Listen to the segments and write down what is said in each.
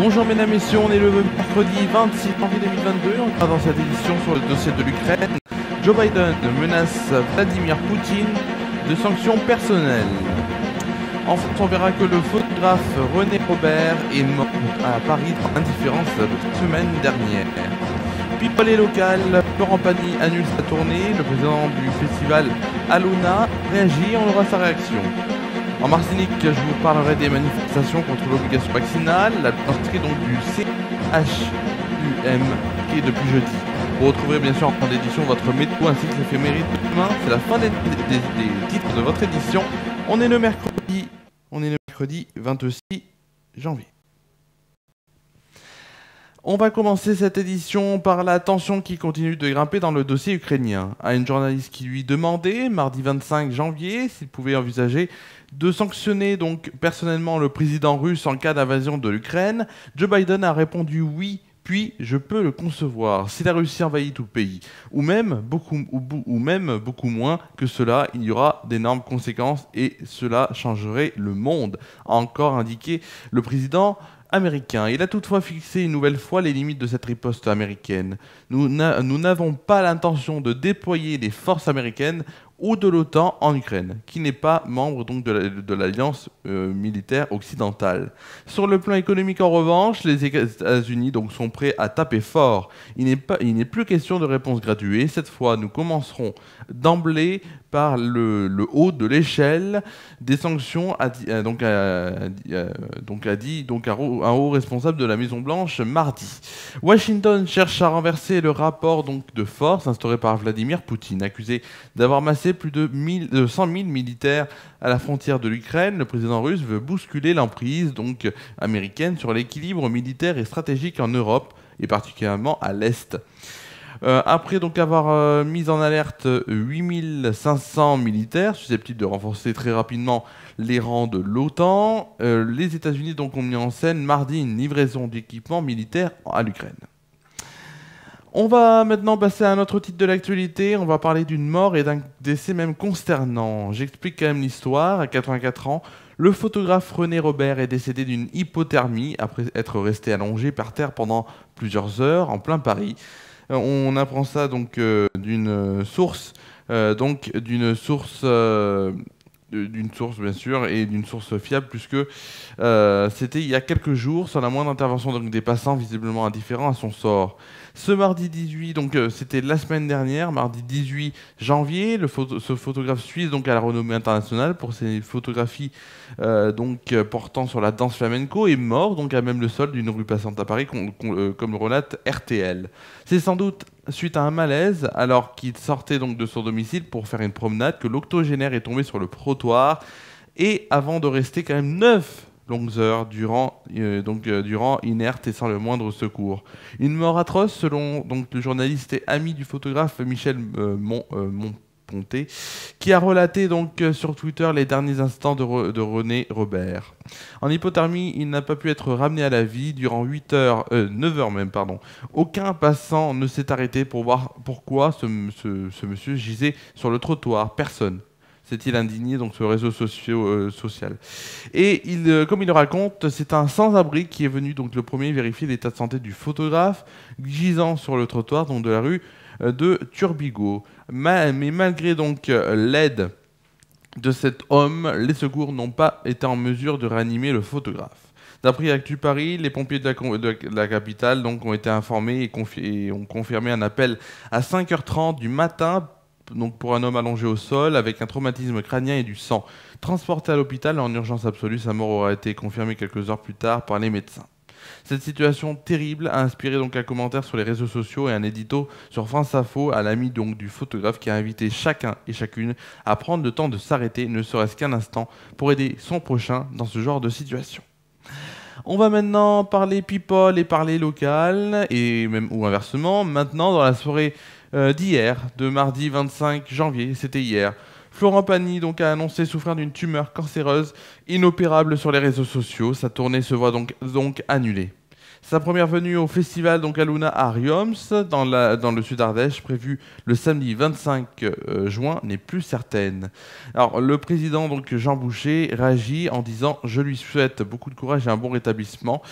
Bonjour mesdames et messieurs, on est le mercredi 26 janvier 2022. On sera dans cette édition sur le dossier de l'Ukraine. Joe Biden menace Vladimir Poutine de sanctions personnelles. Enfin, on verra que le photographe René Robert est mort à Paris dans l'indifférence la semaine dernière. People et local, Florent Pagny annule sa tournée. Le président du festival Aluna réagit, on aura sa réaction. En Martinique, je vous parlerai des manifestations contre l'obligation vaccinale, la inscrit donc du CHUM qui est depuis jeudi. Vous retrouverez bien sûr en fin d'édition votre météo ainsi que l'éphéméride de demain. C'est la fin des titres de votre édition. On est le mercredi 26 janvier. On va commencer cette édition par la tension qui continue de grimper dans le dossier ukrainien. À une journaliste qui lui demandait, mardi 25 janvier, s'il pouvait envisager de sanctionner donc personnellement le président russe en cas d'invasion de l'Ukraine, Joe Biden a répondu oui, puis je peux le concevoir. Si la Russie envahit tout le pays, ou même beaucoup moins que cela, il y aura d'énormes conséquences et cela changerait le monde, a encore indiqué le président américain. Il a toutefois fixé une nouvelle fois les limites de cette riposte américaine. Nous n'avons pas l'intention de déployer les forces américaines ou de l'OTAN en Ukraine, qui n'est pas membre donc de l'alliance militaire occidentale. Sur le plan économique, en revanche, les États-Unis donc sont prêts à taper fort. Il n'est plus question de réponse graduée. Cette fois, nous commencerons d'emblée par le haut de l'échelle des sanctions, a dit un haut responsable de la Maison-Blanche mardi. Washington cherche à renverser le rapport donc de force instauré par Vladimir Poutine, accusé d'avoir massé plus de 100 000 militaires à la frontière de l'Ukraine. Le président russe veut bousculer l'emprise donc américaine sur l'équilibre militaire et stratégique en Europe et particulièrement à l'Est. Après donc avoir mis en alerte 8500 militaires susceptibles de renforcer très rapidement les rangs de l'OTAN, les États-Unis donc ont mis en scène mardi une livraison d'équipements militaires à l'Ukraine. On va maintenant passer à un autre titre de l'actualité. On va parler d'une mort et d'un décès même consternant. J'explique quand même l'histoire. À 84 ans, le photographe René Robert est décédé d'une hypothermie après être resté allongé par terre pendant plusieurs heures en plein Paris. On apprend ça donc d'une source bien sûr et d'une source fiable puisque c'était il y a quelques jours sans la moindre intervention donc des passants visiblement indifférents à son sort. Ce mardi 18, donc c'était la semaine dernière, mardi 18 janvier, ce photographe suisse donc à la renommée internationale pour ses photographies portant sur la danse flamenco est mort donc à même le sol d'une rue passante à Paris comme le relate RTL. C'est sans doute suite à un malaise alors qu'il sortait donc de son domicile pour faire une promenade que l'octogénaire est tombé sur le trottoir et avant de rester quand même 9 longues heures durant inerte et sans le moindre secours. Une mort atroce selon donc le journaliste et ami du photographe Michel Monponté, qui a relaté donc sur Twitter les derniers instants de René Robert. En hypothermie, il n'a pas pu être ramené à la vie durant 9 heures même. Aucun passant ne s'est arrêté pour voir pourquoi ce monsieur gisait sur le trottoir. Personne. S'est-il indigné donc sur le réseau social. Et comme il le raconte, c'est un sans-abri qui est venu donc le premier vérifier l'état de santé du photographe gisant sur le trottoir donc de la rue de Turbigo. Mais malgré donc l'aide de cet homme, les secours n'ont pas été en mesure de réanimer le photographe. D'après Actu Paris, les pompiers de la capitale donc, ont été informés et ont confirmé un appel à 5h30 du matin donc pour un homme allongé au sol avec un traumatisme crânien et du sang. Transporté à l'hôpital en urgence absolue, sa mort aura été confirmée quelques heures plus tard par les médecins. Cette situation terrible a inspiré donc un commentaire sur les réseaux sociaux et un édito sur France Info à l'ami donc du photographe qui a invité chacun et chacune à prendre le temps de s'arrêter, ne serait-ce qu'un instant, pour aider son prochain dans ce genre de situation. On va maintenant parler people et parler local, et même ou inversement. Maintenant, dans la soirée d'hier, de mardi 25 janvier, c'était hier, Florent Pagny donc, a annoncé souffrir d'une tumeur cancéreuse inopérable sur les réseaux sociaux. Sa tournée se voit donc annulée. Sa première venue au festival donc Aluna à Rioms, dans le sud Ardèche, prévue le samedi 25 juin, n'est plus certaine. Alors, le président donc Jean Boucher réagit en disant « Je lui souhaite beaucoup de courage et un bon rétablissement ».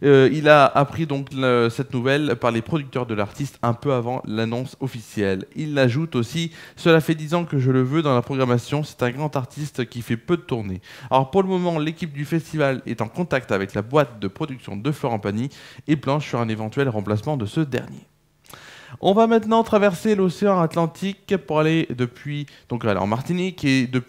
Il a appris donc cette nouvelle par les producteurs de l'artiste un peu avant l'annonce officielle. Il ajoute aussi: cela fait 10 ans que je le veux dans la programmation, c'est un grand artiste qui fait peu de tournées. Alors pour le moment, l'équipe du festival est en contact avec la boîte de production de Florent Pagny et planche sur un éventuel remplacement de ce dernier. On va maintenant traverser l'océan Atlantique pour aller en Martinique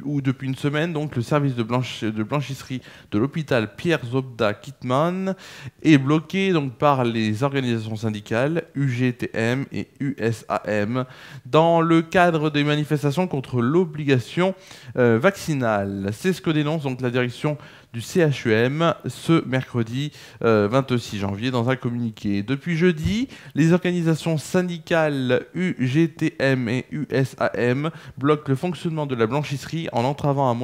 où depuis une semaine donc le service de blanchisserie de l'hôpital Pierre Zobda Kittmann est bloqué donc par les organisations syndicales UGTM et USAM dans le cadre des manifestations contre l'obligation vaccinale. C'est ce que dénonce donc la direction du CHUM ce mercredi 26 janvier dans un communiqué. Depuis jeudi, les organisations syndicales UGTM et USAM bloquent le fonctionnement de la blanchisserie en entravant au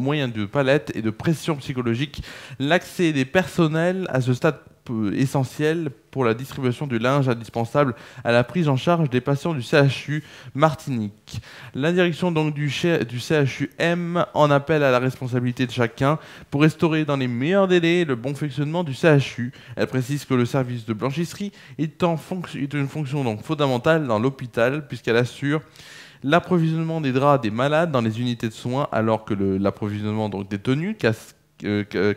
moyen de palettes et de pression psychologique l'accès des personnels à ce stade essentiel pour la distribution du linge indispensable à la prise en charge des patients du CHU Martinique. La direction donc du CHUM en appelle à la responsabilité de chacun pour restaurer dans les meilleurs délais le bon fonctionnement du CHU. Elle précise que le service de blanchisserie est une fonction donc fondamentale dans l'hôpital puisqu'elle assure l'approvisionnement des draps des malades dans les unités de soins alors que l'approvisionnement donc des tenues,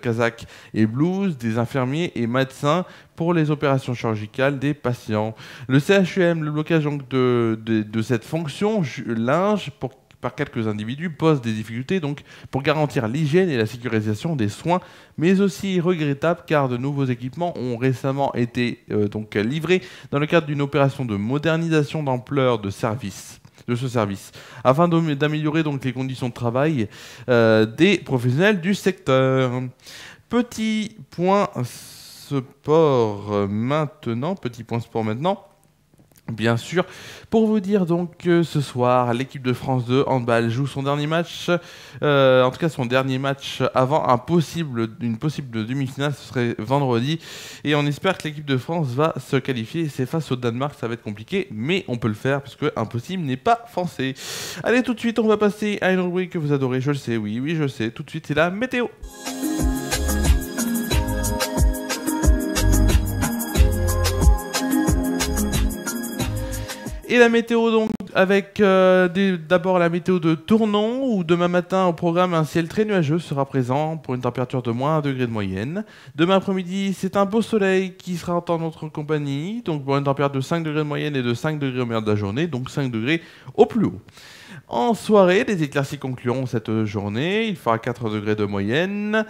casaques et blouses des infirmiers et médecins pour les opérations chirurgicales des patients. Le CHUM, le blocage donc de cette fonction linge par quelques individus pose des difficultés donc pour garantir l'hygiène et la sécurisation des soins, mais aussi regrettable car de nouveaux équipements ont récemment été livrés dans le cadre d'une opération de modernisation d'ampleur de ce service, afin d'améliorer donc les conditions de travail des professionnels du secteur. Petit point sport maintenant. Bien sûr, pour vous dire donc que ce soir, l'équipe de France de handball joue son dernier match, son dernier match avant une possible demi-finale, ce serait vendredi, et on espère que l'équipe de France va se qualifier. C'est face au Danemark, ça va être compliqué, mais on peut le faire parce que impossible n'est pas français. Allez, tout de suite, on va passer à une rubrique que vous adorez, je le sais, oui, je sais, tout de suite, c'est la météo. Et la météo donc avec d'abord la météo de Tournon où demain matin au programme un ciel très nuageux sera présent pour une température de moins 1 degré de moyenne. Demain après-midi c'est un beau soleil qui sera en notre compagnie donc pour une température de 5 degrés de moyenne et de 5 degrés au milieu de la journée, donc 5 degrés au plus haut. En soirée, les éclaircies concluront cette journée, il fera 4 degrés de moyenne.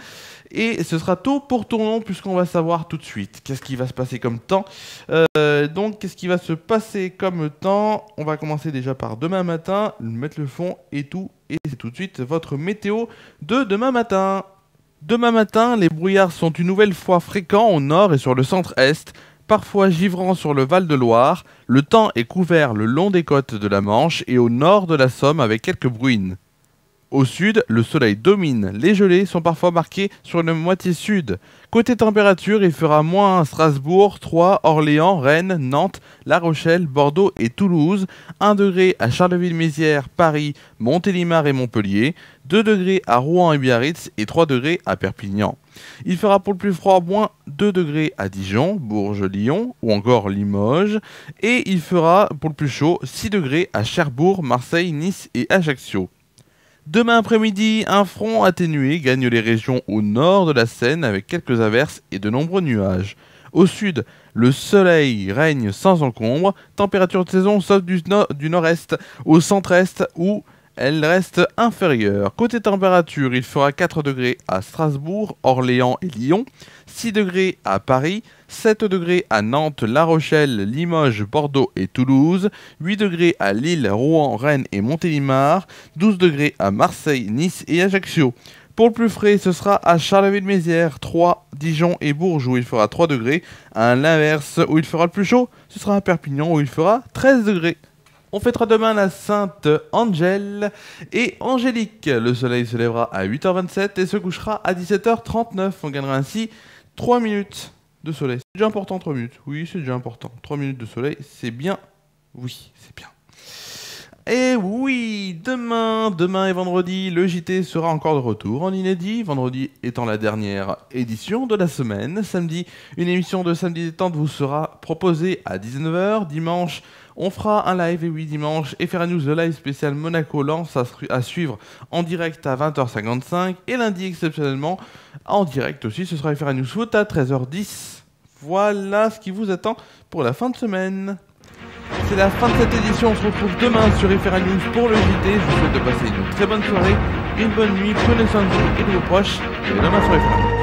Et ce sera tout pour Tournon puisqu'on va savoir tout de suite qu'est-ce qui va se passer comme temps. Qu'est-ce qui va se passer comme temps? On va commencer déjà par demain matin, mettre le fond et tout. Et c'est tout de suite votre météo de demain matin. Demain matin, les brouillards sont une nouvelle fois fréquents au nord et sur le centre-est, parfois givrant sur le Val-de-Loire. Le temps est couvert le long des côtes de la Manche et au nord de la Somme avec quelques bruines. Au sud, le soleil domine. Les gelées sont parfois marquées sur la moitié sud. Côté température, il fera moins à Strasbourg, Troyes, Orléans, Rennes, Nantes, La Rochelle, Bordeaux et Toulouse. 1 degré à Charleville-Mézières, Paris, Montélimar et Montpellier. 2 degrés à Rouen et Biarritz et 3 degrés à Perpignan. Il fera pour le plus froid moins 2 degrés à Dijon, Bourges, Lyon ou encore Limoges. Et il fera pour le plus chaud 6 degrés à Cherbourg, Marseille, Nice et Ajaccio. Demain après-midi, un front atténué gagne les régions au nord de la Seine avec quelques averses et de nombreux nuages. Au sud, le soleil règne sans encombre, température de saison sauf du nord-est au centre-est où elle reste inférieure. Côté température, il fera 4 degrés à Strasbourg, Orléans et Lyon, 6 degrés à Paris, 7 degrés à Nantes, La Rochelle, Limoges, Bordeaux et Toulouse, 8 degrés à Lille, Rouen, Rennes et Montélimar, 12 degrés à Marseille, Nice et Ajaccio. Pour le plus frais, ce sera à Charleville-Mézières, Troyes, Dijon et Bourges où il fera 3 degrés. À l'inverse, où il fera le plus chaud, ce sera à Perpignan où il fera 13 degrés. On fêtera demain la Sainte Angèle et Angélique. Le soleil se lèvera à 8h27 et se couchera à 17h39. On gagnera ainsi 3 minutes de soleil. C'est déjà important 3 minutes. Oui, c'est déjà important. 3 minutes de soleil, c'est bien. Oui, c'est bien. Et oui, demain et vendredi, le JT sera encore de retour en inédit, vendredi étant la dernière édition de la semaine. Samedi, une émission de Samedi Détente vous sera proposée à 19h. Dimanche, on fera un live, et oui, dimanche, FR News, le live spécial Monaco lance à suivre en direct à 20h55. Et lundi, exceptionnellement, en direct aussi, ce sera FR News Foot à 13h10. Voilà ce qui vous attend pour la fin de semaine. C'est la fin de cette édition, on se retrouve demain sur FR News pour le JT. Je vous souhaite de passer une très bonne soirée, une bonne nuit, prenez soin de vous et de vos proches, et demain sur FR.